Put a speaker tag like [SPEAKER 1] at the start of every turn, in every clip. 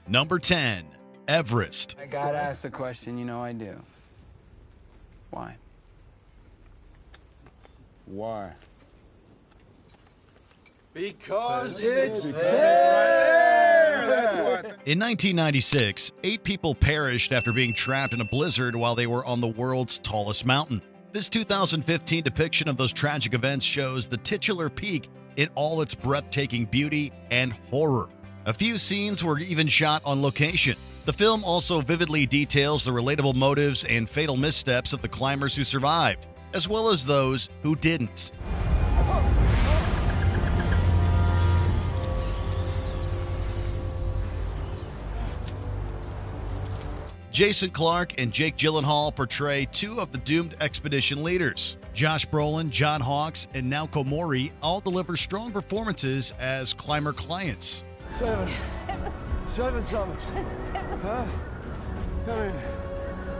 [SPEAKER 1] Number 10. Everest.
[SPEAKER 2] I gotta ask the question, you know I do. Why?
[SPEAKER 3] Why?
[SPEAKER 2] Because it's there!
[SPEAKER 3] That's what.
[SPEAKER 1] In 1996, 8 people perished after being trapped in a blizzard while they were on the world's tallest mountain. This 2015 depiction of those tragic events shows the titular peak in all its breathtaking beauty and horror. A few scenes were even shot on location. The film also vividly details the relatable motives and fatal missteps of the climbers who survived, as well as those who didn't. Jason Clarke and Jake Gyllenhaal portray 2 of the doomed expedition leaders. Josh Brolin, John Hawkes, and Naoko Mori all deliver strong performances as climber clients.
[SPEAKER 4] Seven summits. Huh? Come in.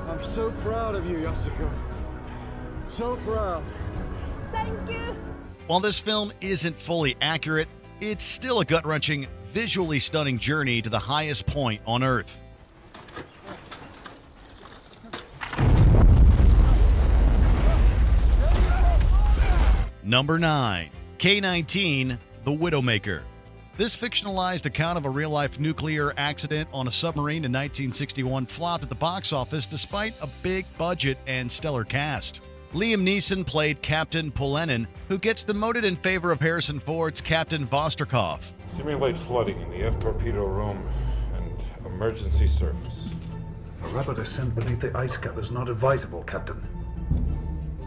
[SPEAKER 4] I'm so proud of you, Yasuko. So proud.
[SPEAKER 5] Thank you.
[SPEAKER 1] While this film isn't fully accurate, it's still a gut-wrenching, visually stunning journey to the highest point on Earth. Number 9. K19 The Widowmaker. This fictionalized account of a real-life nuclear accident on a submarine in 1961 flopped at the box office despite a big budget and stellar cast. Liam Neeson played Captain Polenin, who gets demoted in favor of Harrison Ford's Captain Vosterkov.
[SPEAKER 6] Simulate flooding in the F torpedo room and emergency service.
[SPEAKER 7] A rapid ascent beneath the ice cap is not advisable, Captain.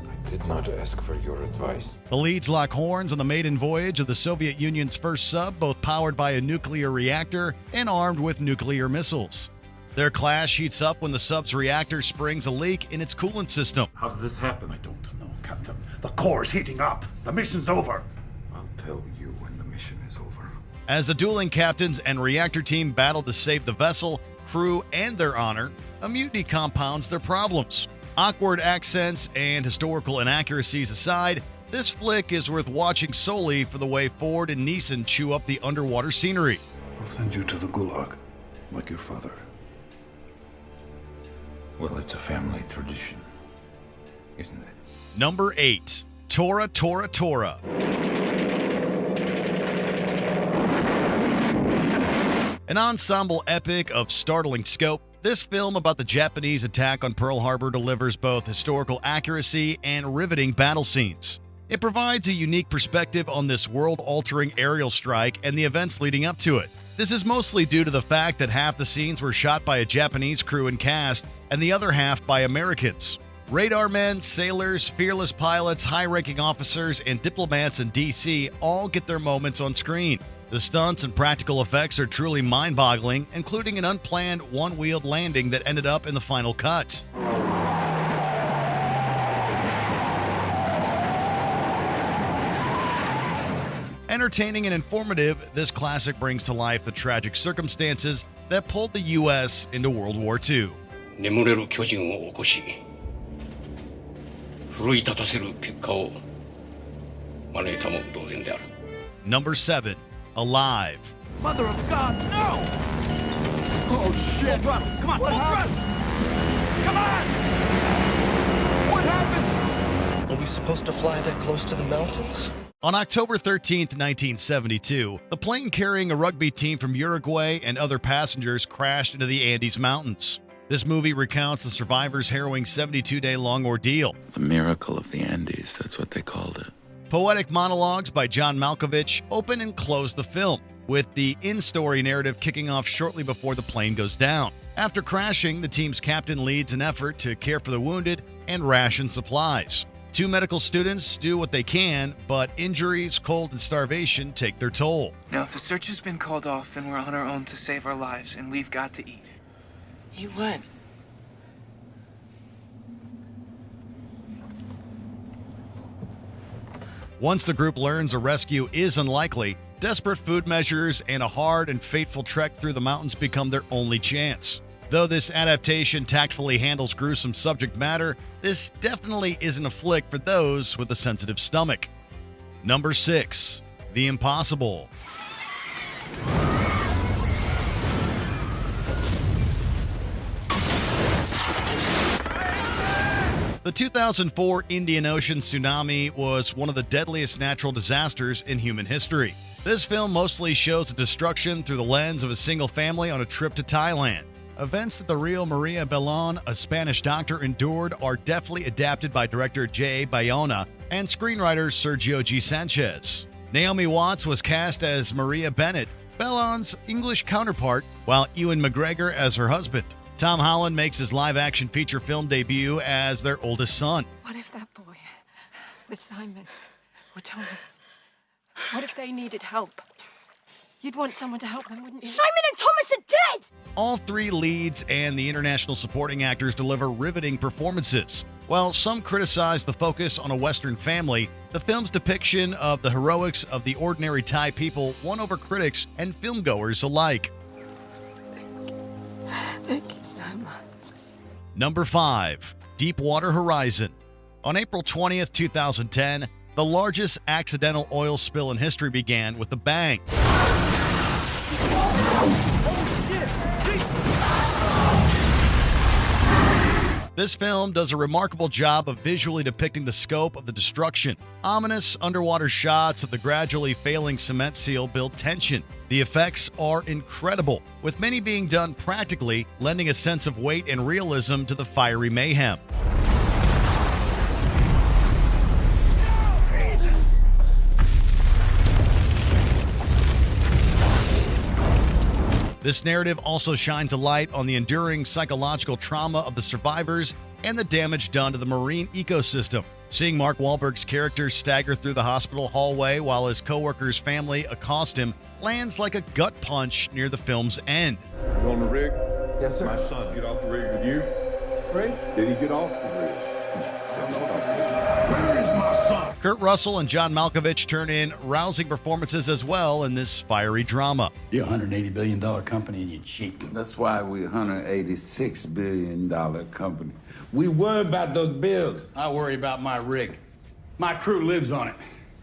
[SPEAKER 6] I did not ask for your advice.
[SPEAKER 1] The leads lock horns on the maiden voyage of the Soviet Union's first sub, both powered by a nuclear reactor and armed with nuclear missiles. Their clash heats up when the sub's reactor springs a leak in its coolant system.
[SPEAKER 7] How did this happen? I don't know, Captain. The core's heating up. The mission's over.
[SPEAKER 6] I'll tell you when the mission is over.
[SPEAKER 1] As the dueling captains and reactor team battle to save the vessel, crew, and their honor, a mutiny compounds their problems. Awkward accents and historical inaccuracies aside, this flick is worth watching solely for the way Ford and Neeson chew up the underwater scenery.
[SPEAKER 7] I'll send you to the gulag, like your father.
[SPEAKER 6] Well, it's a family tradition, isn't it?
[SPEAKER 1] Number 8. Tora, Tora, Tora. An ensemble epic of startling scope, this film about the Japanese attack on Pearl Harbor delivers both historical accuracy and riveting battle scenes. It provides a unique perspective on this world-altering aerial strike and the events leading up to it. This is mostly due to the fact that half the scenes were shot by a Japanese crew and cast, and the other half by Americans. Radar men, sailors, fearless pilots, high-ranking officers, and diplomats in D.C. all get their moments on screen. The stunts and practical effects are truly mind-boggling, including an unplanned one-wheeled landing that ended up in the final cut. Entertaining and informative, this classic brings to life the tragic circumstances that pulled the U.S. into World War II.
[SPEAKER 8] 眠れる巨人を起こし奮い立たせる結果を招いたも同然である。
[SPEAKER 1] Number 7. Alive.
[SPEAKER 4] Mother of God, no! Oh shit! Full throttle. Come on, full throttle! Come on! What happened?
[SPEAKER 9] Are we supposed to fly that close to the mountains?
[SPEAKER 1] On October 13th, 1972, the plane carrying a rugby team from Uruguay and other passengers crashed into the Andes Mountains. This movie recounts the survivors' harrowing 72-day-long ordeal.
[SPEAKER 10] The miracle of the Andes, that's what they called it.
[SPEAKER 1] Poetic monologues by John Malkovich open and close the film, with the in-story narrative kicking off shortly before the plane goes down. After crashing, the team's captain leads an effort to care for the wounded and ration supplies. 2 medical students do what they can, but injuries, cold, and starvation take their toll.
[SPEAKER 11] Now, if the search has been called off, then we're on our own to save our lives, and we've got to eat.
[SPEAKER 9] Eat what?
[SPEAKER 1] Once the group learns a rescue is unlikely, desperate food measures and a hard and fateful trek through the mountains become their only chance. Though this adaptation tactfully handles gruesome subject matter, this definitely isn't a flick for those with a sensitive stomach. Number 6. The Impossible. The 2004 Indian Ocean tsunami was one of the deadliest natural disasters in human history. This film mostly shows the destruction through the lens of a single family on a trip to Thailand. Events that the real Maria Belon, a Spanish doctor, endured are deftly adapted by director J. Bayona and screenwriter Sergio G. Sanchez. Naomi Watts was cast as Maria Bennett, Belon's English counterpart, while Ewan McGregor as her husband. Tom Holland makes his live-action feature film debut as their oldest son.
[SPEAKER 5] What if that boy was Simon or Thomas? What if they needed help? You'd want someone to help them, wouldn't you?
[SPEAKER 3] Simon and Thomas are dead!
[SPEAKER 1] All three leads and the international supporting actors deliver riveting performances. While some criticize the focus on a Western family, the film's depiction of the heroics of the ordinary Thai people won over critics and filmgoers alike.
[SPEAKER 5] Thank you so much.
[SPEAKER 1] Number 5. Deepwater Horizon. On April 20th, 2010, the largest accidental oil spill in history began with a bang. This film does a remarkable job of visually depicting the scope of the destruction. Ominous underwater shots of the gradually failing cement seal build tension. The effects are incredible, with many being done practically, lending a sense of weight and realism to the fiery mayhem. This narrative also shines a light on the enduring psychological trauma of the survivors and the damage done to the marine ecosystem. Seeing Mark Wahlberg's character stagger through the hospital hallway while his co-worker's family accost him lands like a gut punch near the film's end.
[SPEAKER 12] You on the rig?
[SPEAKER 13] Yes, sir.
[SPEAKER 12] My son get off the rig with you?
[SPEAKER 13] Rig?
[SPEAKER 12] Did he get off the rig? Where is my son?
[SPEAKER 1] Kurt Russell and John Malkovich turn in rousing performances as well in this fiery drama.
[SPEAKER 14] You're a $180 billion company and you cheat.
[SPEAKER 15] That's why we're a $186 billion company. We worry about those bills.
[SPEAKER 14] I worry about my rig. My crew lives on it.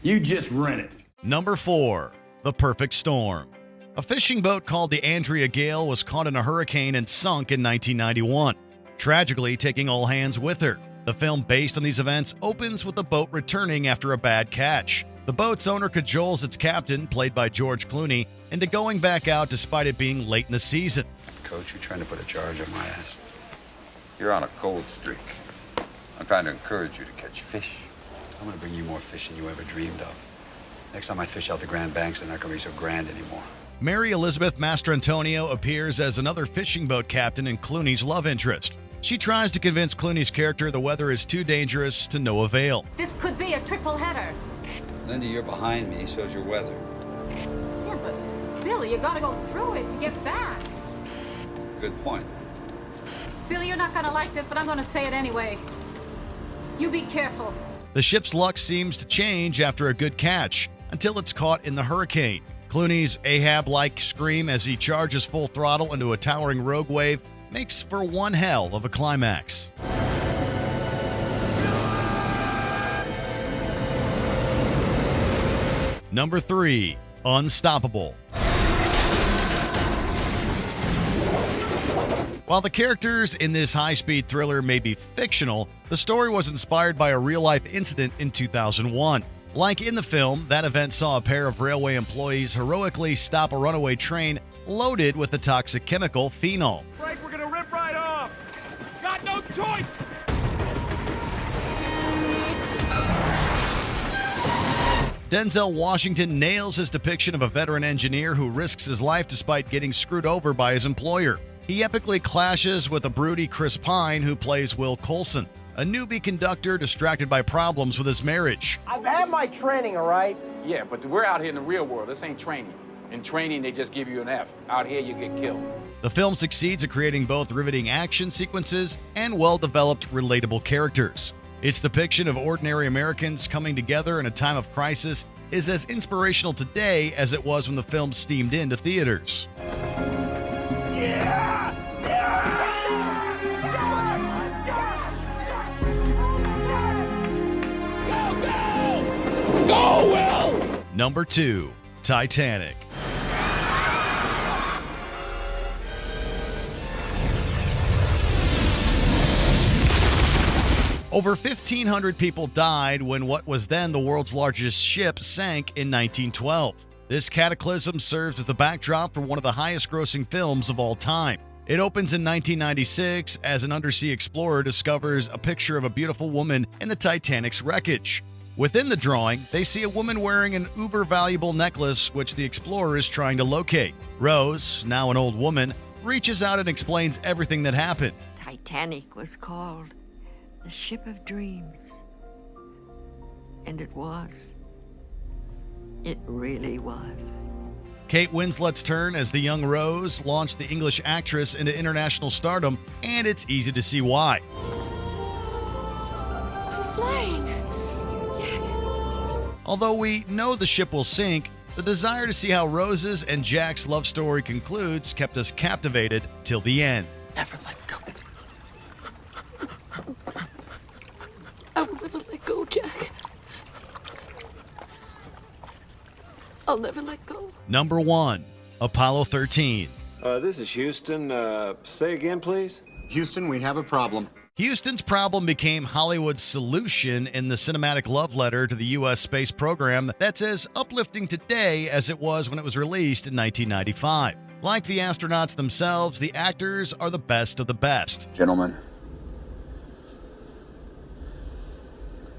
[SPEAKER 14] You just rent it.
[SPEAKER 1] Number 4. The Perfect Storm. A fishing boat called the Andrea Gale was caught in a hurricane and sunk in 1991, tragically taking all hands with her. The film based on these events opens with the boat returning after a bad catch. The boat's owner cajoles its captain, played by George Clooney, into going back out despite it being late in the season.
[SPEAKER 16] Coach, you're trying to put a charge on my ass.
[SPEAKER 17] You're on a cold streak. I'm trying to encourage you to catch fish.
[SPEAKER 16] I'm gonna bring you more fish than you ever dreamed of. Next time I fish out the Grand Banks, they're not gonna be so grand anymore.
[SPEAKER 1] Mary Elizabeth Mastrantonio appears as another fishing boat captain and Clooney's love interest. She tries to convince Clooney's character the weather is too dangerous to no avail.
[SPEAKER 3] This could be a triple header.
[SPEAKER 16] Linda, you're behind me, so's your weather.
[SPEAKER 3] Yeah, but Billy, you gotta go through it to get back.
[SPEAKER 16] Good point.
[SPEAKER 3] Billy, you're not gonna like this, but I'm gonna say it anyway. You be careful.
[SPEAKER 1] The ship's luck seems to change after a good catch, until it's caught in the hurricane. Clooney's Ahab-like scream as he charges full throttle into a towering rogue wave makes for one hell of a climax. Number 3. Unstoppable. While the characters in this high-speed thriller may be fictional, the story was inspired by a real-life incident in 2001. Like in the film, that event saw a pair of railway employees heroically stop a runaway train loaded with the toxic chemical phenol.
[SPEAKER 4] Frank, we're gonna rip right off! Got no choice!
[SPEAKER 1] Denzel Washington nails his depiction of a veteran engineer who risks his life despite getting screwed over by his employer. He epically clashes with a broody Chris Pine who plays Will Coulson, a newbie conductor distracted by problems with his marriage.
[SPEAKER 18] I've had my training, all right?
[SPEAKER 19] Yeah, but we're out here in the real world. This ain't training. In training, they just give you an F. Out here, you get killed.
[SPEAKER 1] The film succeeds at creating both riveting action sequences and well-developed, relatable characters. Its depiction of ordinary Americans coming together in a time of crisis is as inspirational today as it was when the film steamed into theaters.
[SPEAKER 4] Go, Will!
[SPEAKER 1] Number 2. Titanic. Over 1,500 people died when what was then the world's largest ship sank in 1912. This cataclysm serves as the backdrop for one of the highest-grossing films of all time. It opens in 1996 as an undersea explorer discovers a picture of a beautiful woman in the Titanic's wreckage. Within the drawing, they see a woman wearing an uber-valuable necklace which the explorer is trying to locate. Rose, now an old woman, reaches out and explains everything that happened.
[SPEAKER 13] Titanic was called the Ship of Dreams. And it was. It really was.
[SPEAKER 1] Kate Winslet's turn as the young Rose launched the English actress into international stardom, and it's easy to see why.
[SPEAKER 5] I'm flying.
[SPEAKER 1] Although we know the ship will sink, the desire to see how Rose's and Jack's love story concludes kept us captivated till the end.
[SPEAKER 5] Never let go. I will never let go, Jack. I'll never let go.
[SPEAKER 1] Number 1, Apollo 13.
[SPEAKER 20] This is Houston. Say again, please.
[SPEAKER 21] Houston, we have a problem.
[SPEAKER 1] Houston's problem became Hollywood's solution in the cinematic love letter to the U.S. space program that's as uplifting today as it was when it was released in 1995. Like the astronauts themselves, the actors are the best of the best.
[SPEAKER 21] Gentlemen,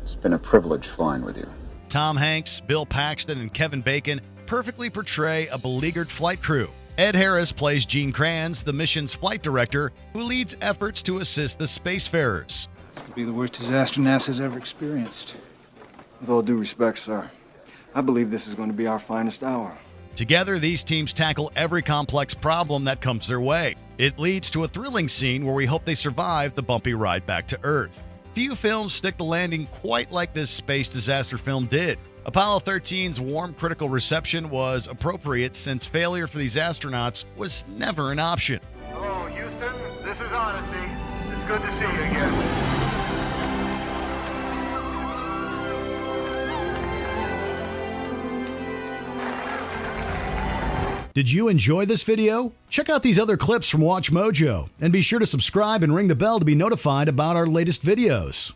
[SPEAKER 21] it's been a privilege flying with you.
[SPEAKER 1] Tom Hanks, Bill Paxton, and Kevin Bacon perfectly portray a beleaguered flight crew. Ed Harris plays Gene Kranz, the mission's flight director, who leads efforts to assist the spacefarers.
[SPEAKER 22] This could be the worst disaster NASA's ever experienced.
[SPEAKER 23] With all due respect, sir, I believe this is going to be our finest hour.
[SPEAKER 1] Together, these teams tackle every complex problem that comes their way. It leads to a thrilling scene where we hope they survive the bumpy ride back to Earth. Few films stick the landing quite like this space disaster film did. Apollo 13's warm critical reception was appropriate since failure for these astronauts was never an option.
[SPEAKER 24] Hello, Houston. This is Odyssey. It's good to see you again.
[SPEAKER 1] Did you enjoy this video? Check out these other clips from WatchMojo and be sure to subscribe and ring the bell to be notified about our latest videos.